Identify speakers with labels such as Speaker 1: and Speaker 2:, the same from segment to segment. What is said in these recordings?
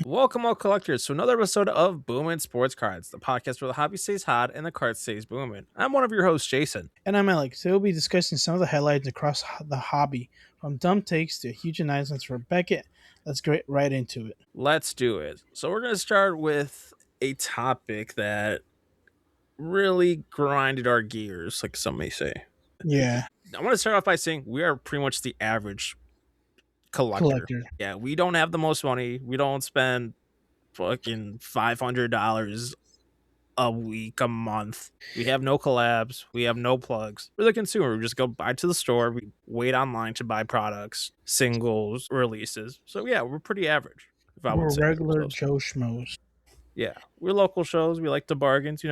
Speaker 1: Welcome, all collectors, to another episode of Boomin Sports Cards, the podcast where the hobby stays hot and the card stays booming. I'm one of your hosts, Jason.
Speaker 2: And I'm Alex. Today we'll be discussing some of the highlights across the hobby, from dumb takes to huge announcements for Beckett. Let's get right into it.
Speaker 1: Let's do it. So, we're going to start with a topic that really grinded our gears, like some may say.
Speaker 2: Yeah,
Speaker 1: I want to start off by saying we are pretty much the average collector.
Speaker 2: collector.
Speaker 1: Yeah, we don't have the most money. We don't spend fucking $500 a week, a month. We have no collabs. We have no plugs. We're the consumer. We just go buy to the store. We wait online to buy products, singles, releases. So yeah, we're pretty average, if I would
Speaker 2: We're
Speaker 1: say.
Speaker 2: regular
Speaker 1: So,
Speaker 2: Joe Schmoes.
Speaker 1: yeah, we're local shows. We like the bargains,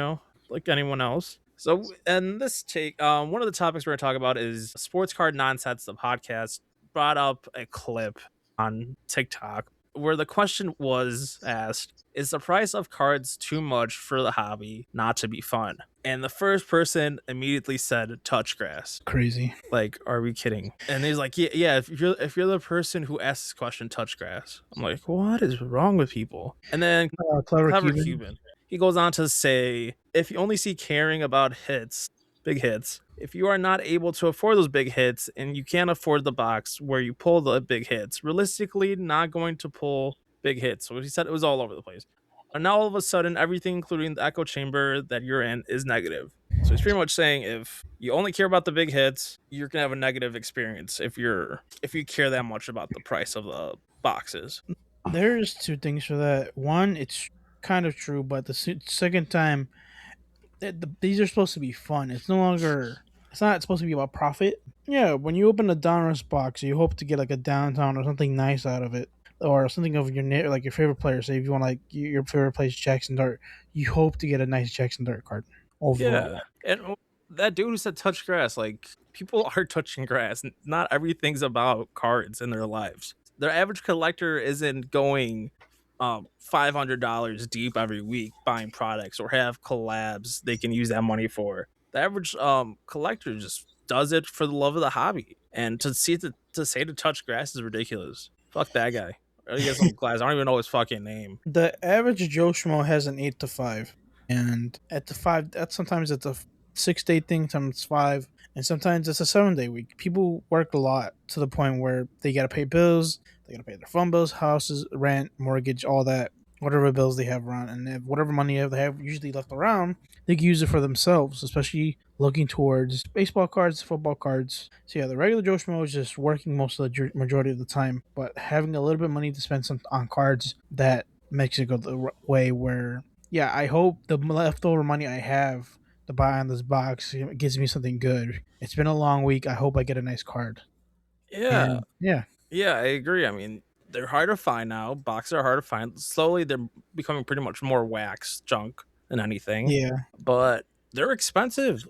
Speaker 1: like anyone else. So, and this take, one of the topics we're going to talk about is sports card nonsense. The podcast brought up a clip on TikTok where the question was asked, is the price of cards too much for the hobby not to be fun? And the first person immediately said touch grass.
Speaker 2: Crazy.
Speaker 1: Like, are we kidding? And he's like, yeah, if you're the person who asks this question, touch grass. I'm like, what is wrong with people? And then
Speaker 2: Clever
Speaker 1: Clever
Speaker 2: Cuban.
Speaker 1: Cuban, he goes on to say, if you only see caring about hits, big hits, if you are not able to afford those big hits and you can't afford the box where you pull the big hits, realistically not going to pull big hits. So he said it was all over the place. And now all of a sudden, everything, including the echo chamber that you're in, is negative. So he's pretty much saying if you only care about the big hits, you're gonna have a negative experience if you care that much about the price of the boxes.
Speaker 2: There's two things for that. One, it's kind of true, but the second time, these are supposed to be fun. It's no longer. It's not supposed to be about profit. Yeah, when you open a Donruss box, you hope to get like a downtown or something nice out of it, or something of your like your favorite player. Say if you want like your favorite player is Jackson Dart, you hope to get a nice Jackson Dart card overall.
Speaker 1: Yeah, and that dude who said touch grass, like people are touching grass. Not everything's about cards in their lives. Their average collector isn't going $500 deep every week buying products or have collabs they can use that money for. The average collector just does it for the love of the hobby. And to say to touch grass is ridiculous. Fuck that guy. He has some class. I don't even know his fucking name.
Speaker 2: The average Joe Schmo has an 8 to 5, and at the 5, that's sometimes it's a 6 day thing, sometimes it's 5, and sometimes it's a 7 day week. People work a lot to the point where they gotta pay bills, they gotta pay their phone bills, houses, rent, mortgage, all that, whatever bills they have around, and if whatever money they have usually left around, they can use it for themselves, especially looking towards baseball cards, football cards. So yeah, the regular Joe Schmo is just working most of the majority of the time, but having a little bit of money to spend some on cards, that makes it go the way where, yeah, I hope the leftover money I have to buy on this box gives me something good. It's been a long week. I hope I get a nice card.
Speaker 1: Yeah,
Speaker 2: And yeah,
Speaker 1: Yeah, I agree. I mean, they're hard to find now. Boxes are hard to find. Slowly, they're becoming pretty much more wax junk than anything.
Speaker 2: yeah,
Speaker 1: But they're expensive.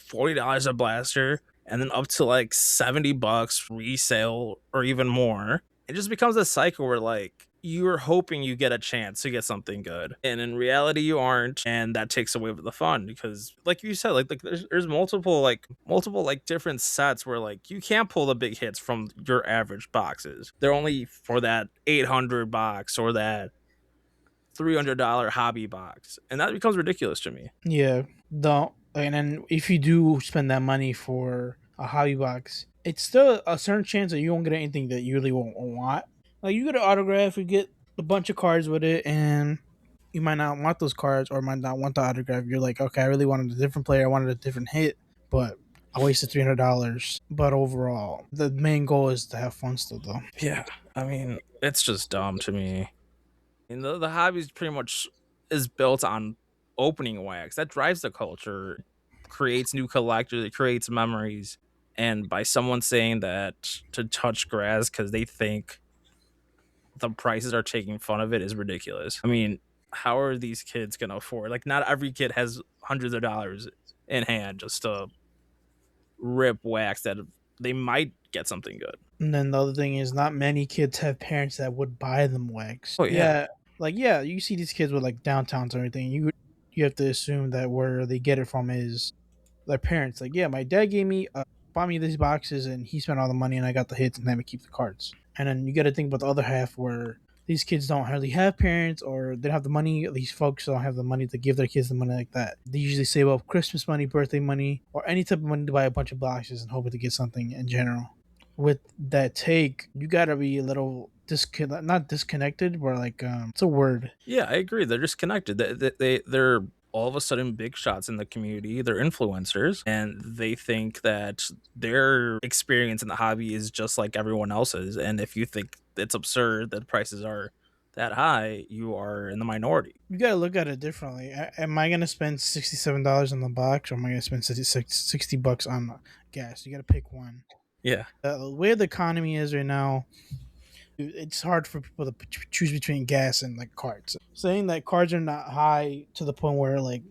Speaker 1: $40 a blaster, and then up to like $70 resale or even more. It just becomes a cycle where like you're hoping you get a chance to get something good, and in reality you aren't, and that takes away the fun because, like you said, like there's multiple like different sets where like you can't pull the big hits from your average boxes. They're only for that 800 box or that $300 hobby box, and that becomes ridiculous to me.
Speaker 2: yeah. The and then if you do spend that money for a hobby box, it's still a certain chance that you won't get anything that you really won't want. Like you get an autograph, you get a bunch of cards with it, and you might not want those cards or might not want the autograph. You're like, okay, I really wanted a different player, I wanted a different hit, but I wasted $300. But overall, the main goal is to have fun still, though.
Speaker 1: Yeah, I mean, it's just dumb to me. And the hobby is pretty much is built on opening wax. That drives the culture, creates new collectors, it creates memories. And by someone saying that to touch grass because they think the prices are taking fun of it is ridiculous. I mean, how are these kids gonna afford? Like, not every kid has hundreds of dollars in hand just to rip wax that they might get something good.
Speaker 2: And then the other thing is, not many kids have parents that would buy them wax.
Speaker 1: Oh yeah,
Speaker 2: Yeah, like yeah, you see these kids with like downtowns and everything. You have to assume that where they get it from is their parents. Like, yeah, my dad bought me these boxes, and he spent all the money, and I got the hits, and let me keep the cards. And then you got to think about the other half where these kids don't hardly have parents, or they don't have the money. These folks don't have the money to give their kids the money like that. They usually save up Christmas money, birthday money, or any type of money to buy a bunch of boxes and hoping to get something in general. With that take, you gotta be a little not disconnected, but like it's a word.
Speaker 1: Yeah, I agree. They're just connected. They're all of a sudden big shots in the community. They're influencers, and they think that their experience in the hobby is just like everyone else's. And if you think it's absurd that prices are that high, you are in the minority.
Speaker 2: You gotta look at it differently. Am I gonna spend $67 on the box, or am I gonna spend $60 on gas? You gotta pick one.
Speaker 1: Yeah,
Speaker 2: The way the economy is right now, it's hard for people to choose between gas and like cards. Saying that cards are not high to the point where like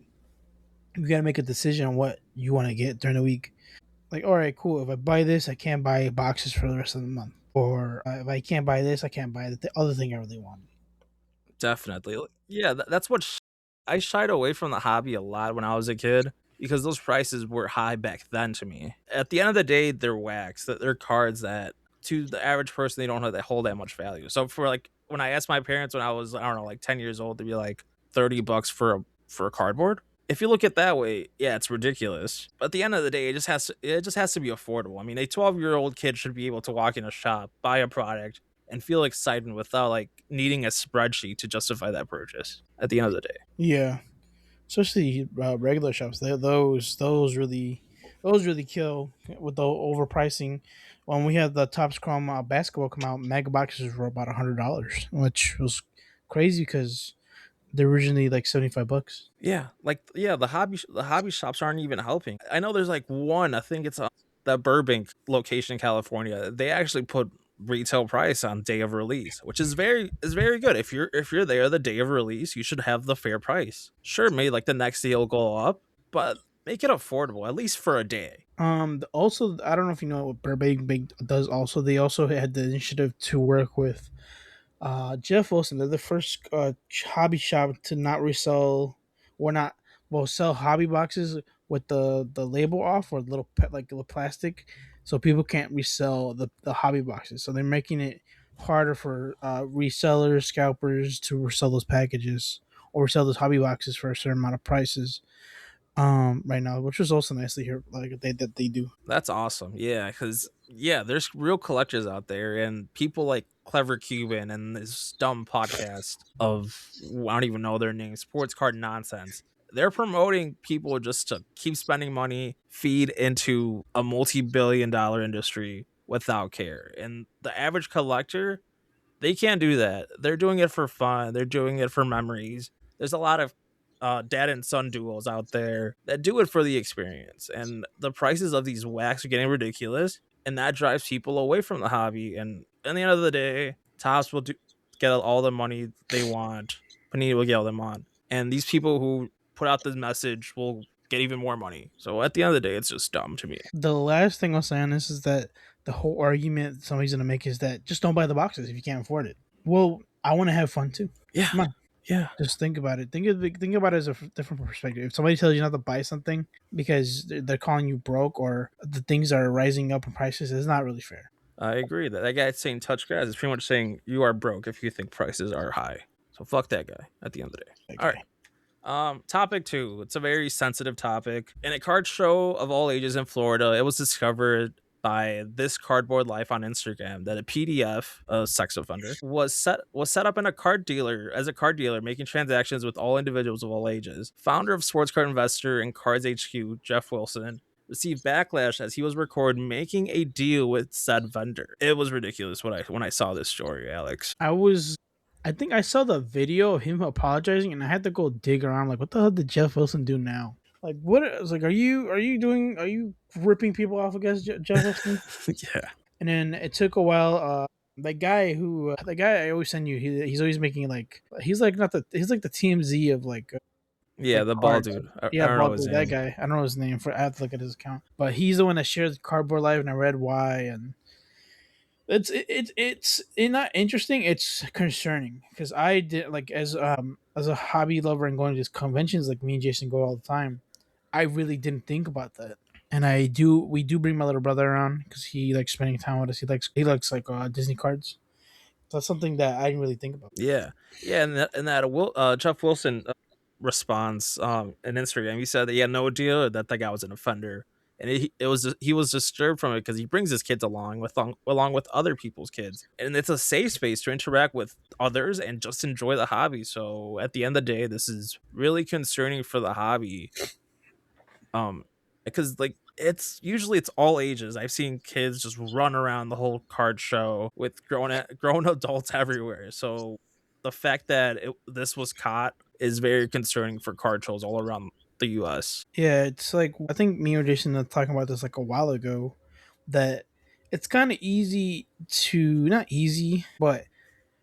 Speaker 2: you gotta make a decision on what you want to get during the week. Like, all right, cool. If I buy this, I can't buy boxes for the rest of the month. Or if I can't buy this, I can't buy the other thing I really want.
Speaker 1: definitely. Yeah, that's what I shied away from the hobby a lot when I was a kid because those prices were high back then to me. At the end of the day, they're wax. They're cards that to the average person they don't have that hold that much value. So for like when I asked my parents when I was I don't know like 10 years old to be like $30 for a cardboard. If you look at it that way, yeah, it's ridiculous. But at the end of the day, it just has to be affordable. I mean, a 12-year-old kid should be able to walk in a shop, buy a product, and feel excited without like needing a spreadsheet to justify that purchase at the end of the day.
Speaker 2: Yeah, especially regular shops. Those really kill with the overpricing. When we had the Topps Chrome basketball come out, mega boxes were about $100, which was crazy because they're originally like $75.
Speaker 1: Yeah, like yeah, the hobby shops aren't even helping. I know there's like one, I think it's the Burbank location in California. They actually put retail price on day of release, which is very good. If you're there the day of release, you should have the fair price. Sure, maybe like the next day will go up, but make it affordable at least for a day.
Speaker 2: Also, I don't know if you know what Burbank does. Also, they also had the initiative to work with Jeff Wilson. They're the first hobby shop to not resell or not well sell hobby boxes with the label off or little like little plastic, so people can't resell the hobby boxes. So they're making it harder for resellers, scalpers to resell those packages or resell those hobby boxes for a certain amount of prices. Right now, which is also nice to hear like they do.
Speaker 1: That's awesome. Yeah, because yeah, there's real collectors out there, and people like Clever Cuban and this dumb podcast of I don't even know their name, Sports Card Nonsense. They're promoting people just to keep spending money, feed into a multi-billion-dollar industry without care. And the average collector they can't do that. They're doing it for fun. They're doing it for memories. There's a lot of dad and son duels out there that do it for the experience, and the prices of these wax are getting ridiculous, and that drives people away from the hobby. And at the end of the day, Tops will get all the money they want. Panini will get all them on, and these people who put out this message will get even more money. So at the end of the day, it's just dumb to me.
Speaker 2: The last thing I'll say on this is that the whole argument somebody's gonna make is that just don't buy the boxes if you can't afford it. Well, I want to have fun too.
Speaker 1: Yeah,
Speaker 2: Come on,
Speaker 1: yeah.
Speaker 2: just think about it. Think about it as a different perspective. If somebody tells you not to buy something because they're calling you broke or the things are rising up in prices, it's not really fair.
Speaker 1: I agree that guy saying touch grass is pretty much saying you are broke if you think prices are high. So fuck that guy at the end of the day. All right.
Speaker 2: Okay.
Speaker 1: Topic two. It's a very sensitive topic. In a card show of all ages in Florida, it was discovered by this cardboard life on Instagram that a PDF, a sex offender, was set up in a card dealer, making transactions with all individuals of all ages. Founder of Sports Card Investor and Cards HQ, Jeff Wilson, received backlash as he was recorded making a deal with said vendor. It was ridiculous when I saw this story, Alex.
Speaker 2: I think I saw the video of him apologizing, and I had to go dig around. Like, what the hell did Jeff Wilson do now? Like, what? I was like, are you ripping people off against Jeff Wilson?
Speaker 1: Yeah.
Speaker 2: And then it took a while. The guy I always send you, he's always making like he's like the TMZ of
Speaker 1: Yeah,
Speaker 2: like
Speaker 1: the ball
Speaker 2: cards.
Speaker 1: dude. I
Speaker 2: Yeah,
Speaker 1: don't know his
Speaker 2: that
Speaker 1: name.
Speaker 2: guy. I don't know his name. I have to look at his account, but he's the one that shares Cardboard Live, and I read why. And it's not interesting. It's concerning because I did like as a hobby lover and going to these conventions like me and Jason go all the time. I really didn't think about that. And we do bring my little brother around because he likes spending time with us. He likes like Disney cards, So that's something that I didn't really think about.
Speaker 1: Yeah, yeah, Jeff Wilson response in Instagram. He said that he had no idea that that guy was an offender, and he was disturbed from it because he brings his kids along with other people's kids, and it's a safe space to interact with others and just enjoy the hobby. So at the end of the day, this is really concerning for the hobby, because like it's all ages. I've seen kids just run around the whole card show with grown adults everywhere. So the fact that this was caught is very concerning for card shows all around the US.
Speaker 2: Yeah, it's like I think me or Jason were talking about this like a while ago. That it's kind of easy to not easy, but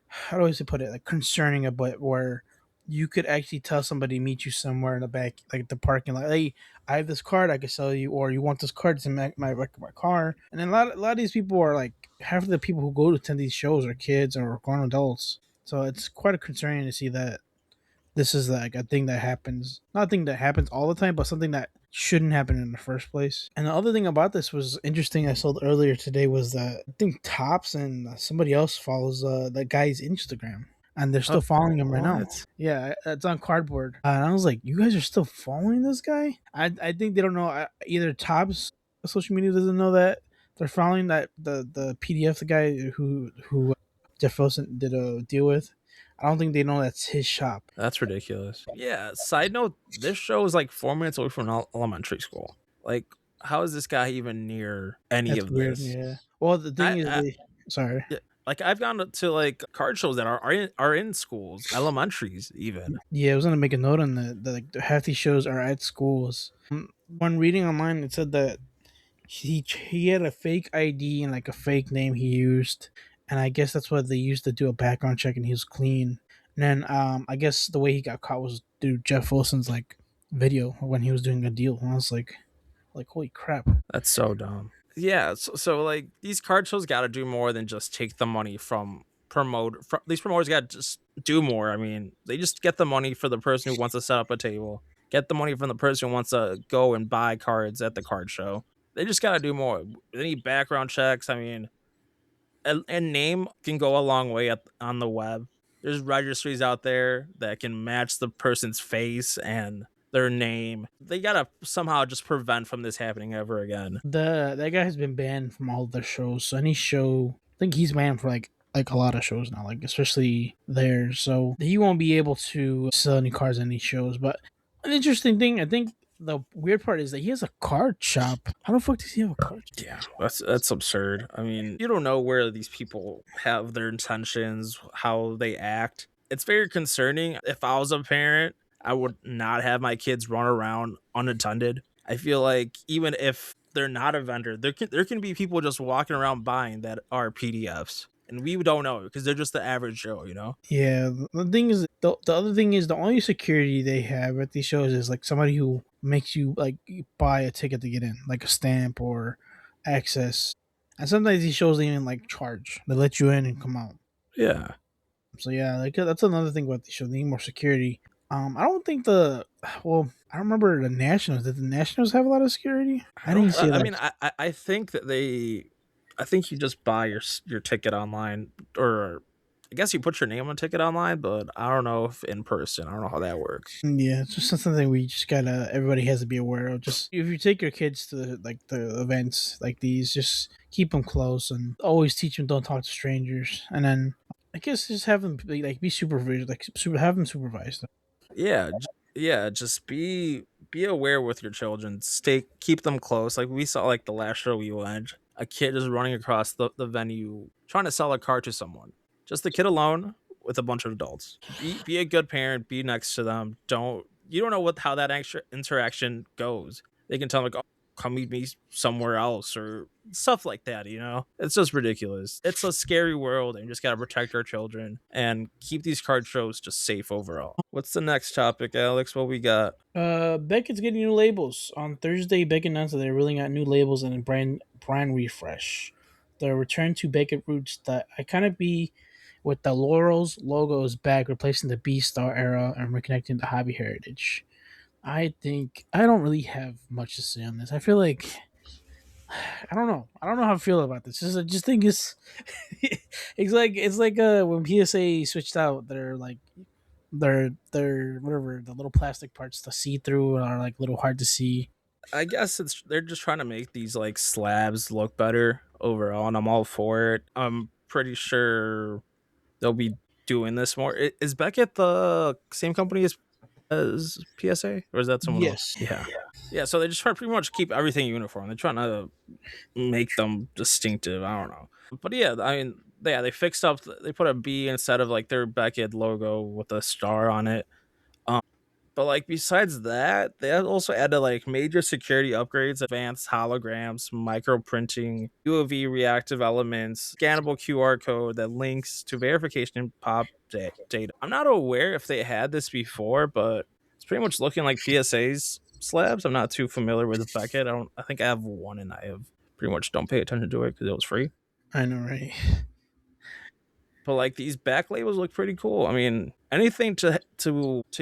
Speaker 2: how do I say put it? Like concerning a bit where you could actually tell somebody meet you somewhere in the back, like the parking lot. Hey, I have this card I could sell you, or you want this card to my car. And then a lot of these people are like half of the people who go to attend these shows are kids or grown adults. So it's quite a concerning to see that this is like a thing that happens, not a thing that happens all the time, but something that shouldn't happen in the first place. And the other thing about this was interesting. I saw earlier today was that I think Tops and somebody else follows that guy's Instagram, and they're
Speaker 1: Uh,
Speaker 2: still following him right now.
Speaker 1: what?
Speaker 2: Yeah, it's on Cardboard, and I was like, "You guys are still following this guy?" I think they don't know. Either Tops social media doesn't know that they're following that the PDF the guy who Jeff Wilson did a deal with. I don't think they know that's his shop.
Speaker 1: That's ridiculous. Yeah. Side note: this show is like 4 minutes away from an elementary school. Like, how is this guy even near any
Speaker 2: That's
Speaker 1: of
Speaker 2: weird.
Speaker 1: this?
Speaker 2: Yeah. Well, the thing is,
Speaker 1: I
Speaker 2: they. Sorry.
Speaker 1: Yeah, like I've gone to like card shows that are in schools, elementaries even.
Speaker 2: Yeah, I was gonna make a note on that. That like half these shows are at schools. When reading online, it said that he had a fake ID and like a fake name he used, and I guess that's what they used to do a background check, and he was clean. And then I guess the way he got caught was through Jeff Wilson's like video when he was doing a deal. And I was like holy crap.
Speaker 1: That's so dumb. Yeah, so like these card shows got to do more than just take the money from these promoters got to just do more. I mean, they just get the money for the person who wants to set up a table, get the money from the person who wants to go and buy cards at the card show. They just got to do more. They need background checks. I mean, and name can go a long way on the web. There's registries out there that can match the person's face and their name. They gotta somehow just prevent from this happening ever again.
Speaker 2: The That guy has been banned from all the shows. So any show, I think he's banned for like a lot of shows now, like especially theirs. So he won't be able to sell any cards on these shows. But an interesting thing, I think the weird part is that he has a card shop. How the fuck does he have a card shop?
Speaker 1: Yeah, that's absurd. I mean, you don't know where these people have their intentions, how they act. It's very concerning. If I was a parent, I would not have my kids run around unattended. I feel like even if they're not a vendor, there can be people just walking around buying that are PDFs, and we don't know because they're just the average Joe, you know.
Speaker 2: Yeah, the thing is, the other thing is the only security they have at these shows is like somebody who makes you like buy a ticket to get in, like a stamp or access. And sometimes these shows they even like charge. They let you in and come out.
Speaker 1: Yeah,
Speaker 2: So yeah, like that's another thing about the show. They need more security. I don't think the well, I don't remember the Nationals. Did the Nationals have a lot of security?
Speaker 1: I
Speaker 2: I
Speaker 1: don't.
Speaker 2: didn't see
Speaker 1: I
Speaker 2: that.
Speaker 1: mean, I think that I think you just buy your ticket online, or I guess you put your name on a ticket online, but I don't know if in person. I don't know how that works.
Speaker 2: Yeah, it's just something we just gotta. Everybody has to be aware of. Just if you take your kids to like the events like these, just keep them close and always teach them don't talk to strangers. And then I guess just have them be supervised, have them supervised.
Speaker 1: Yeah, yeah. Just be aware with your children. Keep them close. Like we saw, like the last show we went, a kid is running across the venue trying to sell a car to someone. Just the kid alone with a bunch of adults. Be a good parent. Be next to them. You don't know what how that extra interaction goes. They can tell like, oh, come meet me somewhere else or stuff like that. You know, it's just ridiculous. It's a scary world, and you just gotta protect our children and keep these card shows just safe overall. What's the next topic, Alex? What we got?
Speaker 2: Beckett's getting new labels on Thursday. Beckett announced that they're rolling out new labels and a brand refresh. The return to Beckett roots that I kind of be with the Laurels logos back, replacing the B Star era and reconnecting the hobby heritage. I think I don't really have much to say on this. I feel like I don't know. I don't know how I feel about this. I just think it's it's like when PSA switched out their whatever the little plastic parts to see through are like a little hard to see.
Speaker 1: I guess it's they're just trying to make these like slabs look better overall, and I'm all for it. I'm pretty sure they'll be doing this more. Is Beckett the same company as PSA, or is that someone else?
Speaker 2: Yes.
Speaker 1: Yeah, yeah. So they just try to pretty much keep everything uniform. They're trying to make them distinctive. I don't know, but yeah, I mean, yeah, they fixed up. They put a B instead of like their Beckett logo with a star on it. But like besides that, they also added like major security upgrades, advanced holograms, micro printing, UAV reactive elements, scannable QR code that links to verification data. I'm not aware if they had this before, but it's pretty much looking like PSA's slabs. I'm not too familiar with Beckett. I don't. I think I have one, and I have pretty much don't pay attention to it because it was free.
Speaker 2: I know, right?
Speaker 1: But like these back labels look pretty cool. I mean, anything to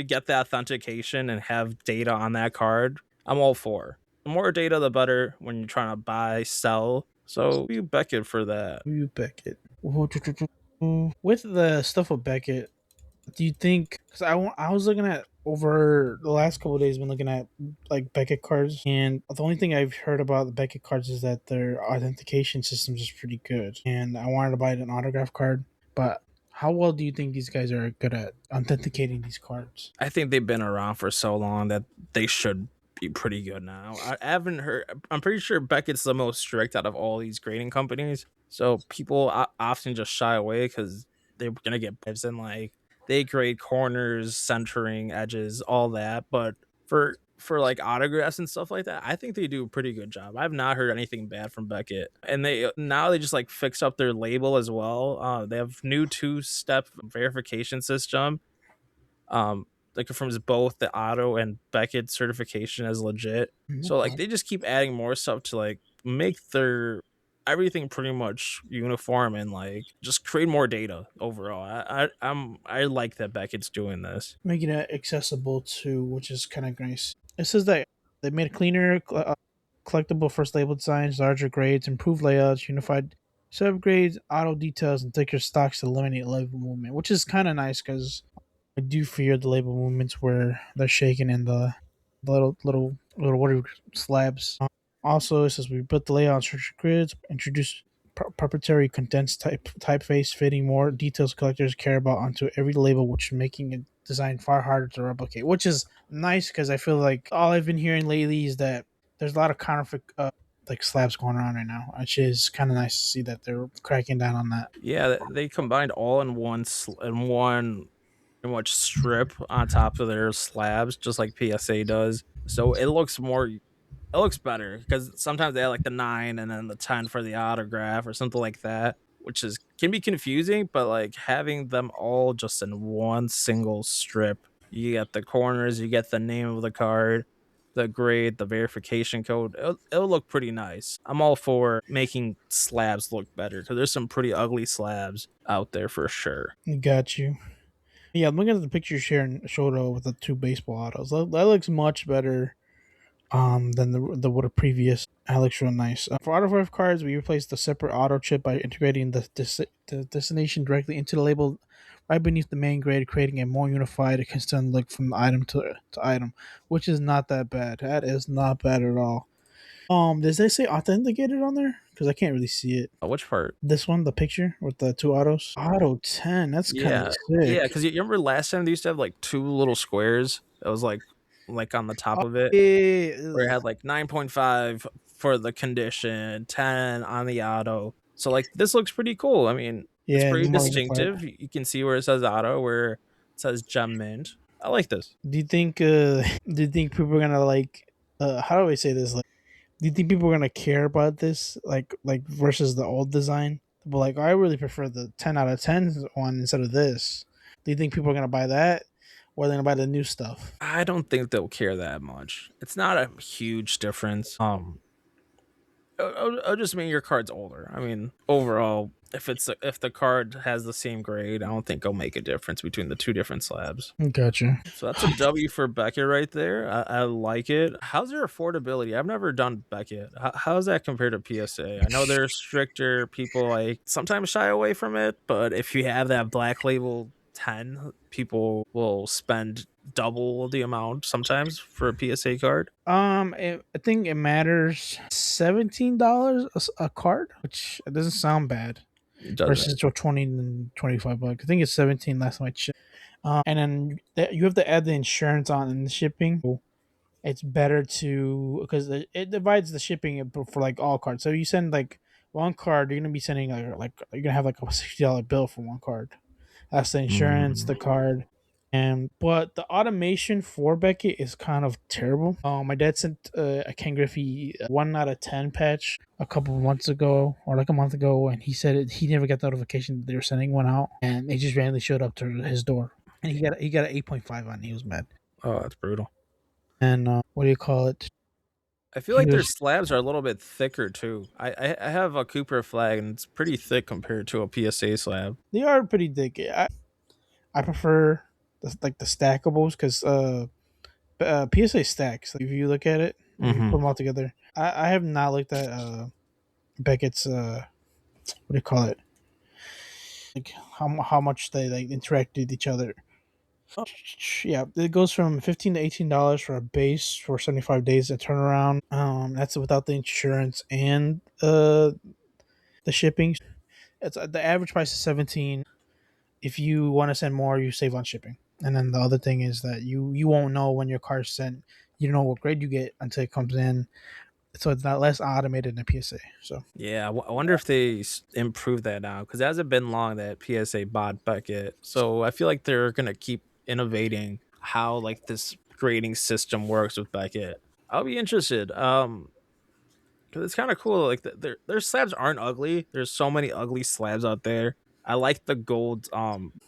Speaker 1: get the authentication and have data on that card, I'm all for. The more data, the better when you're trying to buy, sell. So you Beckett for that.
Speaker 2: You Beckett. With the stuff with Beckett, do you think? Because I was looking at over the last couple of days, been looking at like Beckett cards, and the only thing I've heard about the Beckett cards is that their authentication systems is pretty good. And I wanted to buy an autograph card, but how well do you think these guys are good at authenticating these cards?
Speaker 1: I think they've been around for so long that they should be pretty good now. I haven't heard. I'm pretty sure Beckett's the most strict out of all these grading companies. So people often just shy away because they're gonna get bids and like they grade corners, centering, edges, all that. But for like autographs and stuff like that, I think they do a pretty good job. I've not heard anything bad from Beckett, and they just like fix up their label as well. They have new two-step verification system that confirms both the Otto and Beckett certification as legit. So like
Speaker 2: Okay.
Speaker 1: they just keep adding more stuff to like make their everything pretty much uniform and like just create more data overall. I like that Beckett's doing this.
Speaker 2: Making it accessible to, which is kind of nice. It says that they made a cleaner, collectible first label designs, larger grades, improved layouts, unified subgrades, auto details, and thicker stocks to eliminate label movement, which is kind of nice because I do fear the label movements where they're shaking in the little water slabs. Also, it says we put the layout on structured grids, introduce proprietary condensed typeface fitting more details collectors care about onto every label, which making a design far harder to replicate. Which is nice because I feel like all I've been hearing lately is that there's a lot of counterfeit like slabs going around right now, which is kind of nice to see that they're cracking down on that.
Speaker 1: Yeah, they combined all in in one pretty much strip on top of their slabs, just like PSA does. So it looks better because sometimes they have like the 9 and then the 10 for the autograph or something like that, which is can be confusing, but like having them all just in one single strip, you get the corners, you get the name of the card, the grade, the verification code. It'll look pretty nice. I'm all for making slabs look better because there's some pretty ugly slabs out there for sure.
Speaker 2: Got you. Yeah, I'm looking at the picture sharing showed with the two baseball autos. That looks much better than the what a previous. That looks real nice. For autograph cards, we replaced the separate auto chip by integrating the destination directly into the label right beneath the main grade, creating a more unified, consistent look from item to item, which is not that bad. That is not bad at all. Does they say authenticated on there? Because I can't really see it.
Speaker 1: Which part?
Speaker 2: This one, the picture with the two autos. Auto 10. That's kind of
Speaker 1: Yeah, yeah.
Speaker 2: sick.
Speaker 1: Because you remember last time they used to have like two little squares that was like on the top
Speaker 2: Oh,
Speaker 1: of it
Speaker 2: yeah.
Speaker 1: where it
Speaker 2: Ugh.
Speaker 1: had like 9.5 for the condition, 10 on the auto. So like this looks pretty cool. I mean, it's
Speaker 2: Yeah, it's
Speaker 1: pretty
Speaker 2: more unified.
Speaker 1: distinctive. You can see where it says auto, where it says gem mint. I like this.
Speaker 2: Do you think do you think people are gonna like how do I say this? Like do you think people are gonna care about this like versus the old design? But like I really prefer the 10 out of 10 one instead of this. Do you think people are gonna buy that or they're gonna buy the new stuff?
Speaker 1: I don't think they'll care that much. It's not a huge difference. I'll just mean your card's older. I mean, overall, if the card has the same grade, I don't think it'll make a difference between the two different slabs.
Speaker 2: Gotcha.
Speaker 1: So that's a W for Beckett right there. I like it. How's your affordability? I've never done Beckett. How's that compared to PSA? I know they're stricter. People like sometimes shy away from it, but if you have that black label 10, people will spend double the amount sometimes for a PSA card.
Speaker 2: I think it matters $17 a card, which it doesn't sound bad
Speaker 1: It doesn't.
Speaker 2: versus to 20 and 25 bucks. I think it's 17 last time I checked. And then you have to add the insurance on and the shipping. It's better to because it divides the shipping for like all cards. So you send like one card, you're gonna be sending like you're gonna have like a $60 bill for one card. That's the insurance,
Speaker 1: Mm.
Speaker 2: the card, and but the automation for Beckett is kind of terrible. My dad sent a Ken Griffey 1 out of 10 patch a couple of months ago or like a month ago, and he said he never got the notification that they were sending one out, and it just randomly showed up to his door, and he got an 8.5 on. It. He was mad,
Speaker 1: Oh, that's brutal.
Speaker 2: and what do you call it?
Speaker 1: I feel
Speaker 2: He
Speaker 1: like their
Speaker 2: was
Speaker 1: slabs are a little bit thicker too. I have a Cooper flag and it's pretty thick compared to a PSA slab.
Speaker 2: they are pretty thick. I prefer like the stackables because PSA stacks. Like, if you look at it, if you put
Speaker 1: Mm-hmm.
Speaker 2: them all together, I have not looked at Beckett's what do you call it? Like how much they like interact with each other. Yeah, it goes from $15 to $18 for a base for 75 days of turnaround. That's without the insurance and the shipping. It's the average price is 17. If you want to send more, you save on shipping. And then the other thing is that you won't know when your car's sent. You don't know what grade you get until it comes in. So it's not less automated than PSA. So
Speaker 1: Yeah, I wonder if they improve that now because it hasn't been long that PSA bought Beckett. So I feel like they're gonna keep innovating how like this grading system works with Beckett. I'll be interested. Because it's kind of cool. Like their slabs aren't ugly. There's so many ugly slabs out there. I like the gold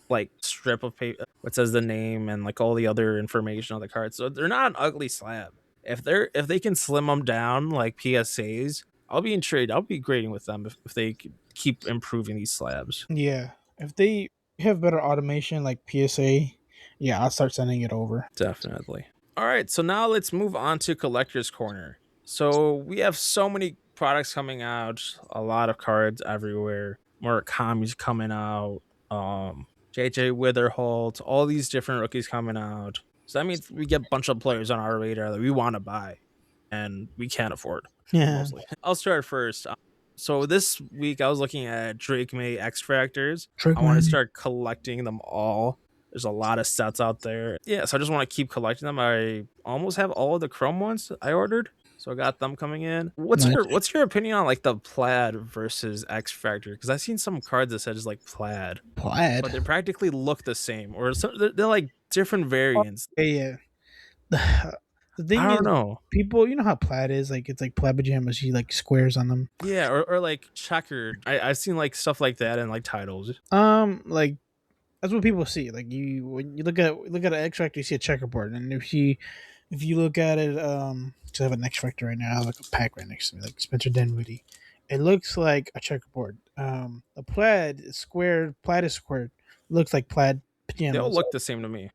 Speaker 1: like strip of paper what says the name and like all the other information on the card. So they're not an ugly slab. If they can slim them down like PSAs, I'll be intrigued. I'll be grading with them if they could keep improving these slabs.
Speaker 2: yeah, if they have better automation like PSA, yeah, I'll start sending it over.
Speaker 1: Definitely. All right, so now let's move on to collector's corner. So we have so many products coming out, a lot of cards everywhere. Murakami's coming out, JJ Witherholt, all these different rookies coming out. So that means we get a bunch of players on our radar that we want to buy and we can't afford
Speaker 2: Yeah,
Speaker 1: mostly. I'll start first. So this week I was looking at Drake May X Factors. I want to
Speaker 2: Trickman.
Speaker 1: start collecting them all. There's a lot of sets out there. Yeah, so I just want to keep collecting them. I almost have all of the Chrome ones I ordered. So I got them coming in.
Speaker 2: Nice.
Speaker 1: What's your opinion on like the plaid versus X Factor? Because I've seen some cards that said just like plaid,
Speaker 2: Plaid.
Speaker 1: but they practically look the same, or some, they're like different variants.
Speaker 2: Yeah, yeah. The
Speaker 1: I
Speaker 2: thing is,
Speaker 1: don't know.
Speaker 2: people, you know how plaid is like it's like plaid pajamas. You like squares on them.
Speaker 1: Yeah, or like checkered. I've seen like stuff like that in like titles.
Speaker 2: Like that's what people see. Like you when you look at an X Factor, you see a checkerboard, and if you look at it, so I have an X Factor right now. I have like a pack right next to me, like Spencer Dinwiddie. It looks like a checkerboard. The plaid is squared. Plaid is squared. Looks like plaid
Speaker 1: They all
Speaker 2: pajamas.
Speaker 1: look the same to me.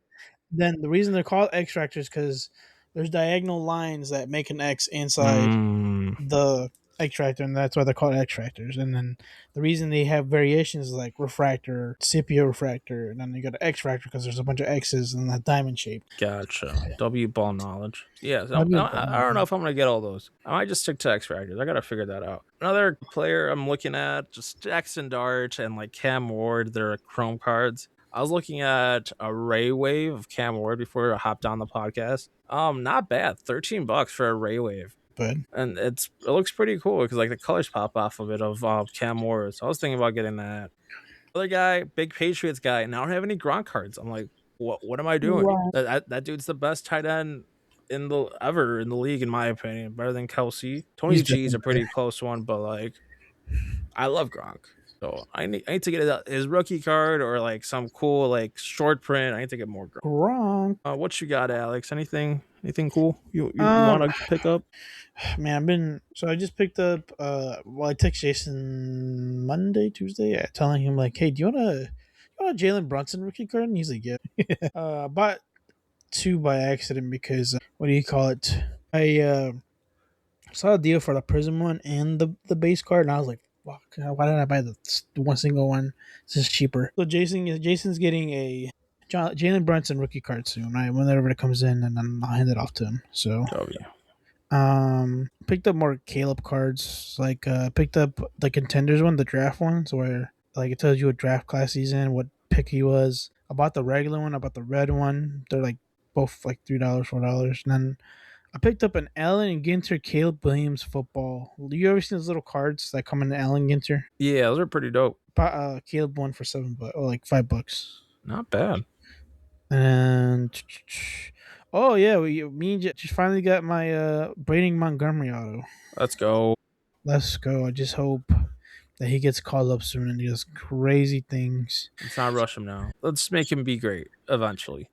Speaker 2: Then the reason they're called X Factors because there's diagonal lines that make an X inside
Speaker 1: Mm,
Speaker 2: the extractor, and that's why they're called extractors. And then the reason they have variations is like refractor, sepia refractor, and then you got an X fractor because there's a bunch of X's in that diamond shape.
Speaker 1: gotcha. W ball knowledge. Yeah, so
Speaker 2: That'd be
Speaker 1: I don't know if I'm gonna get all those. I might just stick to X Factors. I gotta figure that out. Another player I'm looking at just Jackson Dart and like Cam Ward. They're Chrome cards. I was looking at a Ray Wave of Cam Ward before I hopped on the podcast. Not bad. $13 for a Ray Wave.
Speaker 2: But
Speaker 1: And it looks pretty cool because like the colors pop off of it of Cam Ward. So I was thinking about getting that. Other guy, big Patriots guy, and I don't have any Gronk cards. I'm like, what am I doing?
Speaker 2: wow,
Speaker 1: That dude's the best tight end in the ever in the league, in my opinion. Better than Kelsey. Tony
Speaker 2: he's
Speaker 1: G is
Speaker 2: definitely
Speaker 1: a pretty close one, but like I love Gronk. So I need to get his rookie card or like some cool like short print. I need to get more.
Speaker 2: Gronk.
Speaker 1: What you got, Alex? Anything cool you want
Speaker 2: Um,
Speaker 1: to pick up?
Speaker 2: man, I've been so I just picked up. Well, I text Jason Monday, Tuesday, telling him like, "Hey, do you want a Jalen Brunson rookie card?" And he's like, "Yeah." I bought two by accident because what do you call it? I saw a deal for the Prism one and the base card, and I was like, "Fuck! Why didn't I buy the one single one? It's just cheaper." So Jason's getting a Jalen Brunson rookie card soon. Right, whenever it comes in, and then I'll hand it off to him. So
Speaker 1: W.
Speaker 2: picked up more Caleb cards. Like picked up the contenders one, the draft ones, where like it tells you what draft class he's in, what pick he was. I bought the regular one. I bought the red one. They're like both like $3, $4. And then I picked up an Allen Ginter Caleb Williams football. You ever seen those little cards that come in the Allen Ginter?
Speaker 1: Yeah, those are pretty dope.
Speaker 2: Bought Caleb one for $7 or like $5.
Speaker 1: Not bad.
Speaker 2: And oh yeah, me and just finally got my Braden Montgomery auto.
Speaker 1: Let's go.
Speaker 2: Let's go. I just hope that he gets called up soon and he does crazy things.
Speaker 1: Let's not rush him now. Let's make him be great eventually.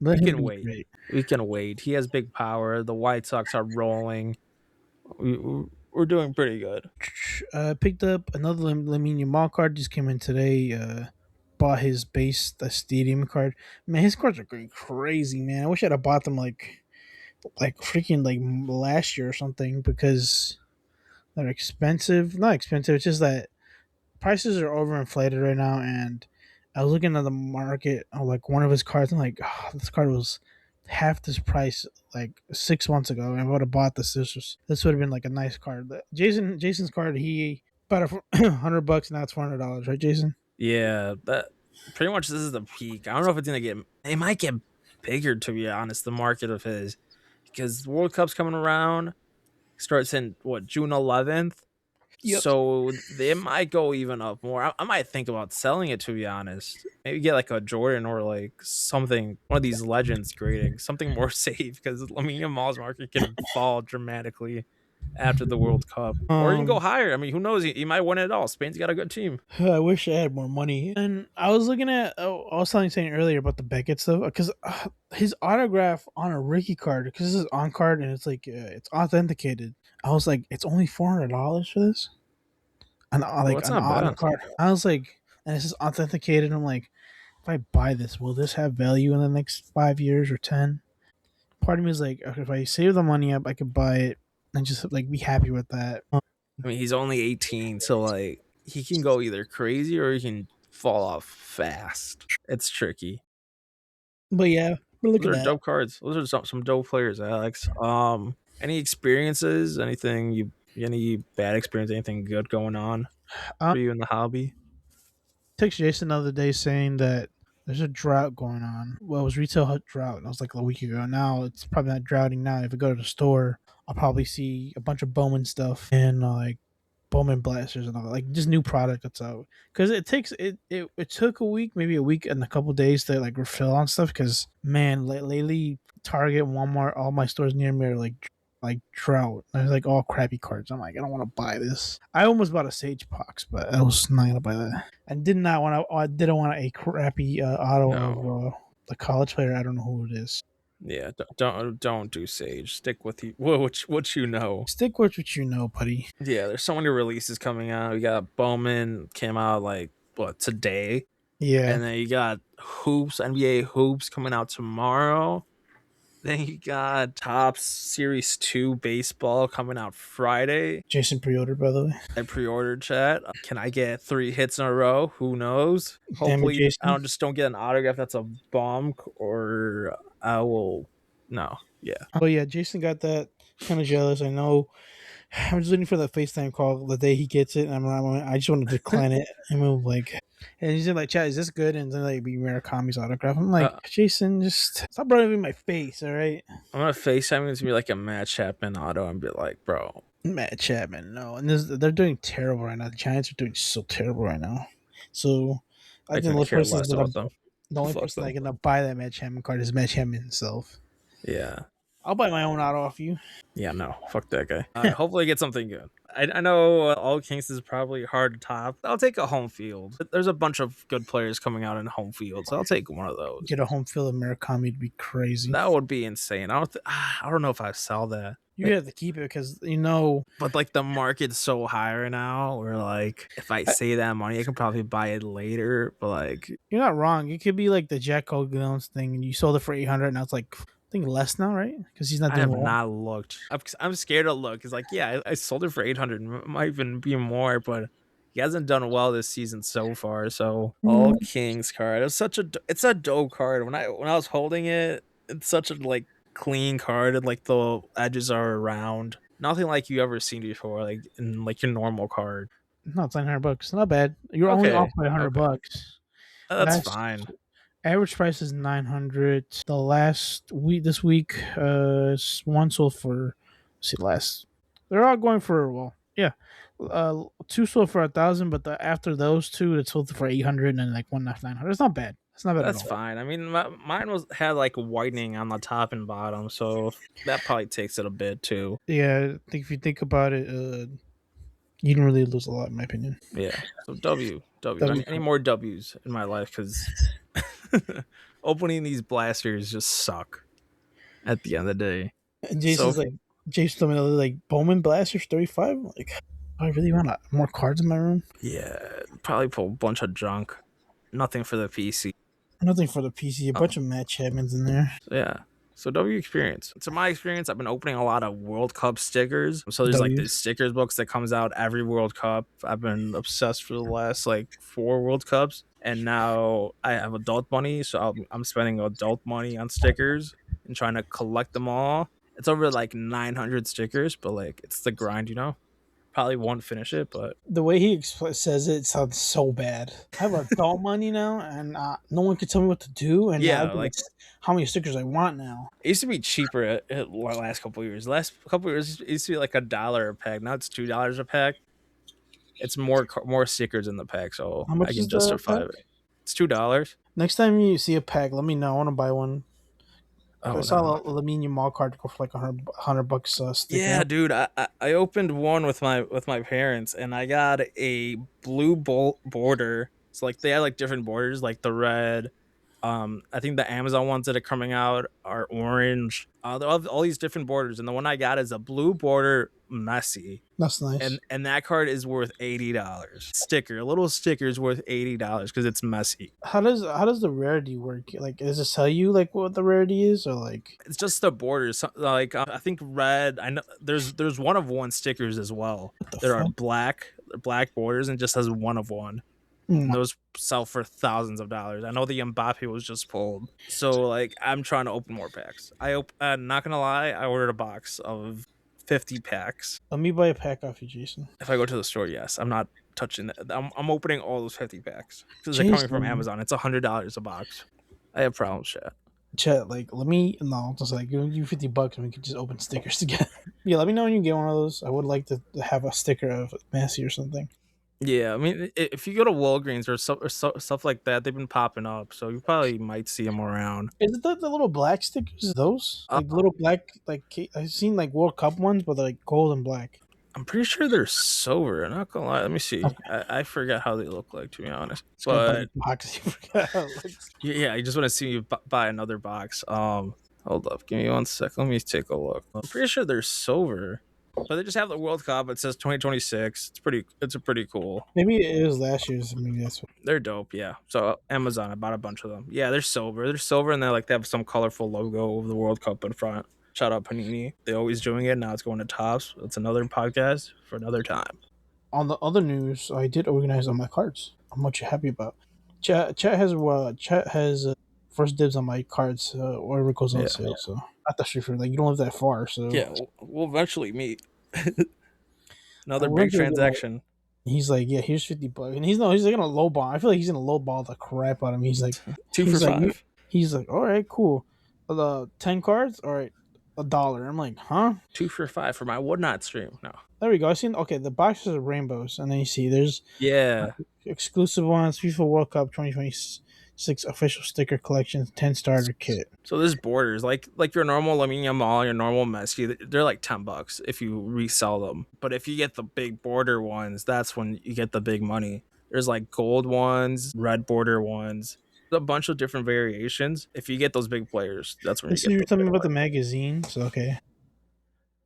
Speaker 2: Let
Speaker 1: We
Speaker 2: him
Speaker 1: can
Speaker 2: be
Speaker 1: wait.
Speaker 2: great.
Speaker 1: We can wait. He has big power. The White Sox are rolling. We're doing pretty good.
Speaker 2: Picked up another Lamine Yamal card. Just came in today. Bought his base, the stadium card. Man, his cards are going crazy, man. I wish I'd have bought them like freaking like last year or something because they're expensive. Not expensive. It's just that prices are overinflated right now, and I was looking at the market on like one of his cards. I'm like, oh, this card was half this price like 6 months ago. And I would have bought this. This would have been like a nice card. Jason's card, he bought it for $100. Now it's $400, right, Jason?
Speaker 1: Yeah, that pretty much this is the peak. I don't know if it's gonna get. It might get bigger, to be honest. The market of his, because the World Cup's coming around. Starts in what, June 11th.
Speaker 2: Yep.
Speaker 1: So they might go even up more. I might think about selling it, to be honest. Maybe get like a Jordan or like something, one of these legends grading, something more safe because Lamine Yamal's market can fall dramatically after the World Cup, or you can go
Speaker 2: Um,
Speaker 1: higher. I mean, who knows? He might win it all. Spain's got a good team.
Speaker 2: I wish I had more money. And I was looking at, I was saying earlier about the Beckett stuff because his autograph on a rookie card, because this is on card and it's like it's authenticated. I was like, it's only $400 for this, and
Speaker 1: Well,
Speaker 2: like
Speaker 1: that's
Speaker 2: an
Speaker 1: not
Speaker 2: auto
Speaker 1: bad.
Speaker 2: card. I was like, and this is authenticated. I'm like, if I buy this, will this have value in the next 5 years or 10? Part of me is like, okay, if I save the money up, I could buy it and just like be happy with that.
Speaker 1: I mean, he's only 18, so like he can go either crazy or he can fall off fast. It's tricky.
Speaker 2: But yeah, but look
Speaker 1: Those
Speaker 2: at
Speaker 1: are
Speaker 2: that.
Speaker 1: dope cards. Those are some dope players, Alex. Any experiences? Anything you any bad experience? Anything good going on
Speaker 2: Um,
Speaker 1: for you in the hobby?
Speaker 2: text Jason the other day saying that there's a drought going on. Well, it was retail drought. And I was like a week ago. Now it's probably not droughting now. If I go to the store, I'll probably see a bunch of Bowman stuff and like Bowman blasters and all that. Like just new product that's out. Because it takes it took a week, maybe a week and a couple days to like refill on stuff. Because man, lately Target, Walmart, all my stores near me are like drought. There's like all crappy cards. I'm like, I don't want to buy this. I almost bought a Sage Box, but I was not gonna buy that. I did not want to. I didn't want a crappy auto
Speaker 1: No.
Speaker 2: of the college player. I don't know who it is.
Speaker 1: Yeah. Don't do Sage. Stick with you. What you know.
Speaker 2: Stick with what you know, buddy.
Speaker 1: Yeah. There's so many releases coming out. We got Bowman came out like what today,
Speaker 2: Yeah,
Speaker 1: and then you got Hoops NBA Hoops coming out tomorrow. Then you got Topps Series 2 baseball coming out Friday.
Speaker 2: Jason pre-ordered by the way.
Speaker 1: I pre-ordered chat. Can I get 3 hits in a row? Who knows?
Speaker 2: Damn it,
Speaker 1: Hopefully, I
Speaker 2: Jason.
Speaker 1: don't get an autograph that's a bomb, or I will. No, yeah,
Speaker 2: But yeah, Jason got that. Kind of jealous. I know. I'm just waiting for the FaceTime call the day he gets it. And I just want to decline it and move like. And he's like, "Chat, is this good?" And then like be Murakami's autograph. I'm like,
Speaker 1: uh,
Speaker 2: Jason, just stop running in my face, all right?
Speaker 1: I'm gonna FaceTime to be like a Matt Chapman auto and be like, bro,
Speaker 2: Matt Chapman, no. And they're doing terrible right now. The Giants are doing so terrible right now. So I
Speaker 1: I
Speaker 2: think
Speaker 1: couldn't care less about them.
Speaker 2: the only
Speaker 1: Fuck
Speaker 2: person
Speaker 1: them.
Speaker 2: that's gonna buy that Matt Chapman card is Matt Chapman himself.
Speaker 1: Yeah,
Speaker 2: I'll buy my own auto off you.
Speaker 1: yeah, no, fuck that guy. Hopefully, I get something good. I know All Kings is probably hard to top. I'll take a home field. There's a bunch of good players coming out in home field, so I'll take one of those.
Speaker 2: Get a home field of Murakami to be crazy.
Speaker 1: That would be insane. I don't know if I sell that.
Speaker 2: You have to keep it because
Speaker 1: But like the market's so high right now, where like if I save that money, I can probably buy it later. But like,
Speaker 2: you're not wrong. It could be like the Jack O'Gillens thing, and you sold it for 800. Now it's like I think less now, right? Because he's not
Speaker 1: I
Speaker 2: doing
Speaker 1: have
Speaker 2: well.
Speaker 1: not looked. I'm scared to look. It's like, yeah, I sold it for 800. It might even be more, but he hasn't done well this season so far. So All Kings card. It's a dope card. When I was holding it, it's such a like clean card, and like the edges are round. Nothing like you ever seen before, like in like your normal card.
Speaker 2: No, it's $900. Not bad. You're only off
Speaker 1: Okay,
Speaker 2: by $100.
Speaker 1: okay, that's
Speaker 2: Last
Speaker 1: fine.
Speaker 2: average price is 900. The last week, this week, one sold for. Let's see, last. They're all going for yeah. Two sold for 1,000, but after those two, it sold for 800 and like one left 900. It's not bad. It's not bad at
Speaker 1: That's
Speaker 2: all.
Speaker 1: fine. I mean, mine had like whitening on the top and bottom, so that probably takes it a bit too.
Speaker 2: Yeah, I think if you think about it, you didn't really lose a lot, in my opinion.
Speaker 1: Yeah. So W.
Speaker 2: W.
Speaker 1: Any more W's in my life? Because opening these blasters just suck. At the end of the day.
Speaker 2: And
Speaker 1: So
Speaker 2: Jason told me like Bowman Blasters 35. Like, I really want more cards in my room.
Speaker 1: yeah, probably pull a bunch of junk. Nothing for the PC.
Speaker 2: Nothing for the PC. A bunch of Matt Chapmans in there.
Speaker 1: So yeah. So W experience. So my experience, I've been opening a lot of World Cup stickers. So there's like
Speaker 2: W's.
Speaker 1: these stickers books that comes out every World Cup. I've been obsessed for the last like 4 World Cups, and now I have adult money, so I'm spending adult money on stickers and trying to collect them all. It's over like 900 stickers, but like it's the grind, you know. Probably won't finish it, but
Speaker 2: The way he says it sounds so bad. I have adult money now, and no one can tell me what to do. And now I
Speaker 1: yeah,
Speaker 2: can
Speaker 1: like
Speaker 2: how many stickers I want now.
Speaker 1: it used to be cheaper at the last couple of years. Last couple of years, it used to be like $1 a pack. Now it's $2 a pack. It's more stickers in the pack, so
Speaker 2: How
Speaker 1: I
Speaker 2: much
Speaker 1: can
Speaker 2: is the
Speaker 1: justify
Speaker 2: pack?
Speaker 1: it. It's $2.
Speaker 2: Next time you see a pack, let me know. I want to buy one. I
Speaker 1: Oh
Speaker 2: saw
Speaker 1: no.
Speaker 2: a Lamine Mall card go for like $100 sticker.
Speaker 1: Yeah, dude. I opened one with my parents, and I got a blue border. So like they had like different borders, like the red. I think the Amazon ones that are coming out are orange. They have all these different borders, and the one I got is a blue border Messi.
Speaker 2: That's nice.
Speaker 1: And that card is worth $80. A little sticker is worth $80 because it's messy.
Speaker 2: How does the rarity work? Like, does it tell you like what the rarity is, or like?
Speaker 1: It's just the borders. Like I think red. I know there's one of one stickers as well.
Speaker 2: What the
Speaker 1: There are
Speaker 2: fuck?
Speaker 1: black borders and just has one of one. And those sell for thousands of dollars. I know the Mbappe was just pulled. So like I'm trying to open more packs. Not gonna lie, I ordered a box of 50 packs.
Speaker 2: Let me buy a pack off you, Jason.
Speaker 1: If I go to the store, yes, I'm not touching that. I'm opening all those 50 packs because they're coming from Amazon. It's $100 a box. I have problems, chat.
Speaker 2: Chat, like, let me no, just like give you $50 and we can just open stickers together. Yeah, let me know when you get one of those. I would like to have a sticker of Messi or something.
Speaker 1: Yeah, I mean, if you go to Walgreens or stuff like that, they've been popping up, so you probably might see them around.
Speaker 2: Is it the little black stickers? Those
Speaker 1: Uh,
Speaker 2: like little black like I've seen like World Cup ones, but they're like gold and black.
Speaker 1: I'm pretty sure they're silver. I'm not gonna lie. Let me see.
Speaker 2: Okay.
Speaker 1: I forget how they look like, to be honest.
Speaker 2: Just gonna buy
Speaker 1: But
Speaker 2: a box. You forgot how it looks.
Speaker 1: yeah, I just want to see you buy another box. Hold up, give me 1 sec. Let me take a look. I'm pretty sure they're silver, but they just have the World Cup. It says 2026. It's a pretty cool.
Speaker 2: Maybe it was last year's. Maybe that's what.
Speaker 1: They're dope, yeah. So Amazon, I bought a bunch of them. Yeah, they're silver. They're silver, and they have some colorful logo of the World Cup in front. Shout out Panini. They always doing it. Now it's going to Tops. That's another podcast for another time.
Speaker 2: On the other news, I did organize all my cards. I'm much happy about. Chat has first dibs on my cards. Whatever goes on sale. So not that sure. Like you don't live that far, so
Speaker 1: Yeah, we'll eventually meet.
Speaker 2: I
Speaker 1: Another
Speaker 2: went
Speaker 1: big
Speaker 2: to get
Speaker 1: transaction.
Speaker 2: He's like, yeah, here's $50, and he's like gonna lowball. I feel like he's gonna lowball the crap out of him. He's like,
Speaker 1: Two for
Speaker 2: he's like,
Speaker 1: $5.
Speaker 2: he's like, all right, cool. The 10 cards, all right, $1. I'm like, huh?
Speaker 1: 2 for $5 for my would not stream. No.
Speaker 2: There we go. I seen okay. The boxes are rainbows, and then you see there's
Speaker 1: Yeah.
Speaker 2: exclusive ones. FIFA World Cup 2020 6 official sticker collections, 10 starter kit.
Speaker 1: So there's borders like your normal Lamine Yamal, your normal Messi. They're like $10 if you resell them. But if you get the big border ones, that's when you get the big money. There's like gold ones, red border ones, a bunch of different variations. If you get those big players, that's when you
Speaker 2: This is
Speaker 1: get
Speaker 2: you're
Speaker 1: the
Speaker 2: telling
Speaker 1: big
Speaker 2: me about the
Speaker 1: money.
Speaker 2: magazine. So okay.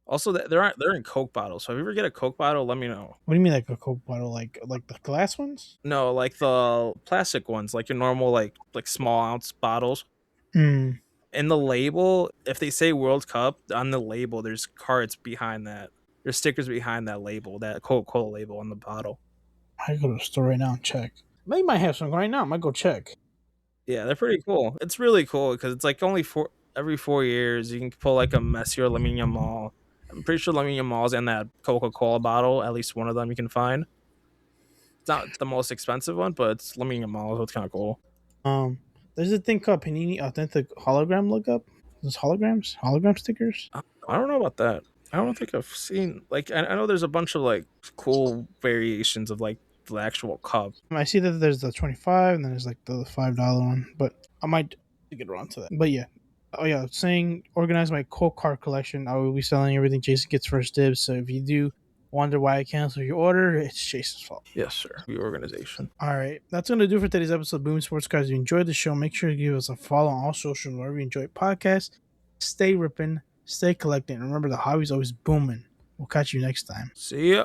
Speaker 1: Also, they're in Coke bottles. So if you ever get a Coke bottle, let me know.
Speaker 2: What do you mean like a Coke bottle? Like the glass ones?
Speaker 1: No, like the plastic ones, like your normal like small ounce bottles.
Speaker 2: Hmm.
Speaker 1: In the label, if they say World Cup on the label, there's cards behind that. There's stickers behind that label, that Coca-Cola label on the bottle.
Speaker 2: I go to the store right now and check. They might have some right now. I might go check.
Speaker 1: Yeah, they're pretty cool. It's really cool because it's like only every 4 years you can pull like a Messi or Lamine Yamal. I'm pretty sure Lamine Yamal's in that Coca-Cola bottle. At least one of them you can find. It's not the most expensive one, but it's Lamine Yamal, so it's kind of cool.
Speaker 2: Um, there's a thing called Panini Authentic Hologram Lookup. Those hologram stickers.
Speaker 1: I don't know about that. I don't think I've seen like I know there's a bunch of like cool variations of like the actual cup.
Speaker 2: I see that there's the 25, and then there's like the $5 one, but I might get around to that. But yeah, oh yeah, saying organize my Coke card collection. I will be selling everything. Jason gets first dibs. So if you do wonder why I canceled your order, it's Jason's fault.
Speaker 1: Yes, sir. The organization.
Speaker 2: All right, that's gonna do for today's episode of Boomin Sports Cards. If you enjoyed the show, make sure to give us a follow on all social wherever you enjoy podcasts. Stay ripping, stay collecting, and remember the hobby's always booming. We'll catch you next time.
Speaker 1: See ya.